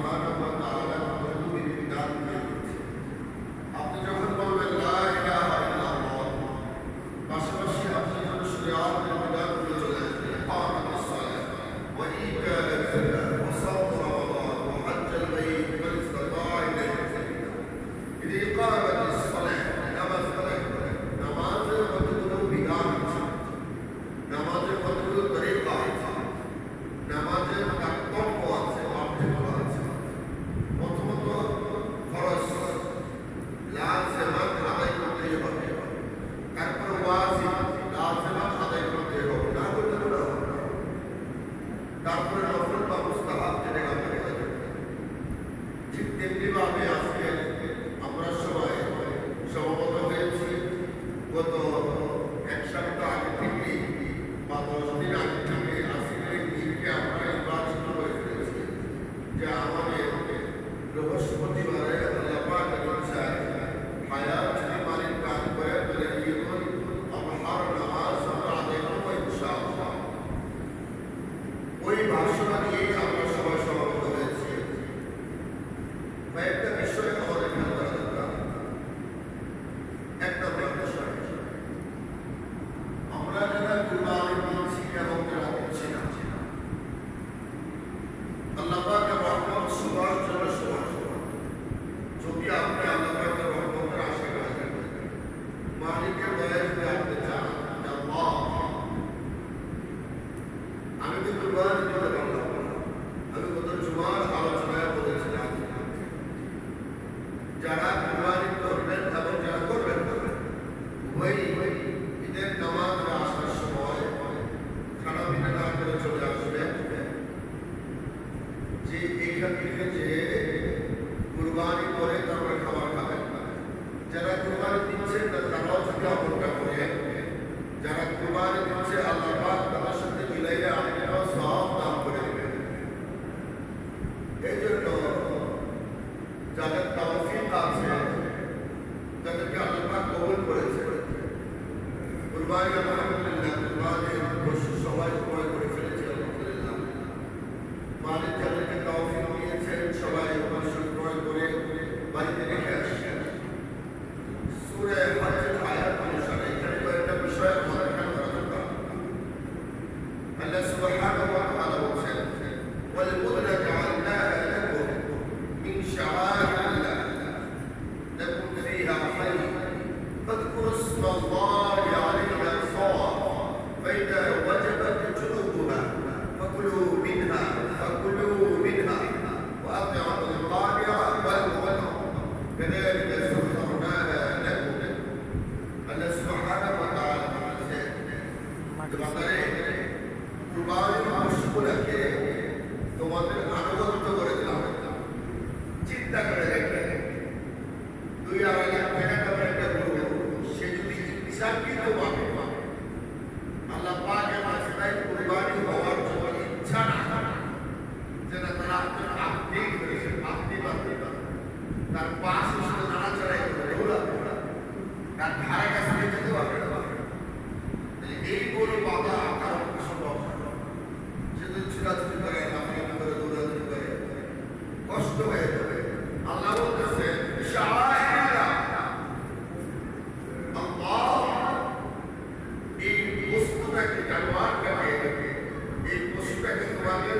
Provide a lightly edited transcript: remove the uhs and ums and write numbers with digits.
সুবহানাহু ওয়া তাআলা নবীর বিধান দিয়েছেন। আপনি যখন বলবেন লা ইলাহা ইল্লাল্লাহ, পাশাপাশি আপনি যখন শরিয়াতের বিধানগুলো চলে আসবে, ইকামাতুস সালাত ওয়া ইতাউজ যাকাত ওয়া সাওম রমাদান ওয়া হজ্জুল বাইত মান ইসতাতা'a ইলাইহি সাবিলা। এই ইকামাতুস সালাত, নামাজ পড়া, নামাজের কতগুলো বিধান আছে, নামাজের কতগুলো তরিকা আছে, নামাজের কর্তব্য আছে, পার্থক্য আছে। প্রথমত ফরজ লাজিমাত আদায় করতে হবে, তারপর ওয়াজিব লাজিমাত আদায় করতে হবে, না করতে হবে না। তারপরে নফল বা মুস্তাহাব যেটা আমরা করি। ঠিক তেমনি ভাবে আজকে আমরা সবাই সমবেত হয়েছি গত এক সপ্তাহ আগে থেকে বা 10 দিন আগে থেকে আজকের দিনকে আমরা নির্বাচিত করে ফেলেছি যে আমাদের বৃহস্পতিবারে আল্লাহ পাক ইচ্ছায় হায়াত যদি মালিক দান করে তাহলে ঈদুল আযহার নামাজ আমরা আদায় করব ইনশাআল্লাহ। ওই ভাষণা নিয়ে আমরা সবাই সমবেত হয়েছি। কয়েকটা বিষয় আমাদের খেয়াল করা দরকার। একটা বিষয়, আমরা যারা কুরবানি দিচ্ছি এবং যারা দিচ্ছি না, আল্লাহ পাকের রহমত সবার জন্য সমান। যদি আপনি আল্লাহ পাকের রহমতের আশা করেন, মালিকের দয়া যদি আপনি চান, আল্লাহ আমি তো কুরবানি দিতে পারলাম না। আমি গত জুমার আলোচনায় বলেছিলাম যারা কুরবানি করবেন এবং যারা করবেন ওই ঈদের নামাজ আসার সময় খানা পিনা না করে চলে আসবেন, যে এইখান থেকে যে কুরবানি করে তারপরে খাবার খাবেন। যারা কুরবানি দিচ্ছেন তারাও যদি আমলটা করে, যারা কুরবানি দিচ্ছে আল্লাহ পাক তাদের সাথে মিলাইলে আপনারাও সওয়াব দান করে দেবেন। এই জন্য যাদের তৌফিক আছে, যাদেরকে আল্লাহ পাক কবুল করেছে, কুরবানি আলহামদুলিল্লাহ, কুরবানি পশু সবাই ক্রয় করে ফেলেছে আলহামদুলিল্লাহ। মালিক যাদেরকে তৌফিক দিয়েছেন সবাই পশু ক্রয় করে বাড়িতে রেখে আসছেন। সূরা হজ্জের আয়াত অনুসারে এখানে কয়েকটা বিষয় আমাদের খেয়াল করা দরকার। আল্লাহ সুবহানাহু ওয়া তাআলা বলছেন, ওয়াল বুদনা জাআলনাহা লাকুম মিন শাআইরিল্লাহ লাকুম ফীহা খায়র ফাযকুরু ইসমাল্লাহি আলাইহা সাওয়াফ ফাইদা ওয়াজাবাত জুনুবুহা ফাকুলু মিনহা ওয়া আতি'উল কানি'a ওয়াল মু'মিন কাযালিকা সাখখারনাহা লাকুম। আল্লাহ সুবহানাহু ওয়া তাআলা বলেছেন, তোমাদের কুরবানির পশুগুলোকে তোমাদের আনুগত্য করে দিলাম। চিন্তা করে দেখবেন, 2-2.5 লাখ টাকা দামের একটা গরু, সে যদি ইচ্ছাকৃতভাবে আল্লাহ পাকের রাস্তায় কুরবানি হওয়ার জন্য ইচ্ছা না করে, যেটা তারা আপনি করেছেন, আপনি বাদ তার পাশ শুধু নাড়াচাড়াই করে দৌড়াবে, তার ধারে কাছে যেতে পারবে না। এই গরু বাধা কারণ সম্ভব না। সে যদি ছোটাছুটি করে, লাফালাফি করে, দৌড়াদৌড়ি করে, কষ্ট হয়ে যাবে। আল্লাহ বলতেছেন শাআইরিল্লাহ, আল্লাহ এই বস্তুটাকে, জানোয়ারটাকে, এই পশুটাকে তোমাদের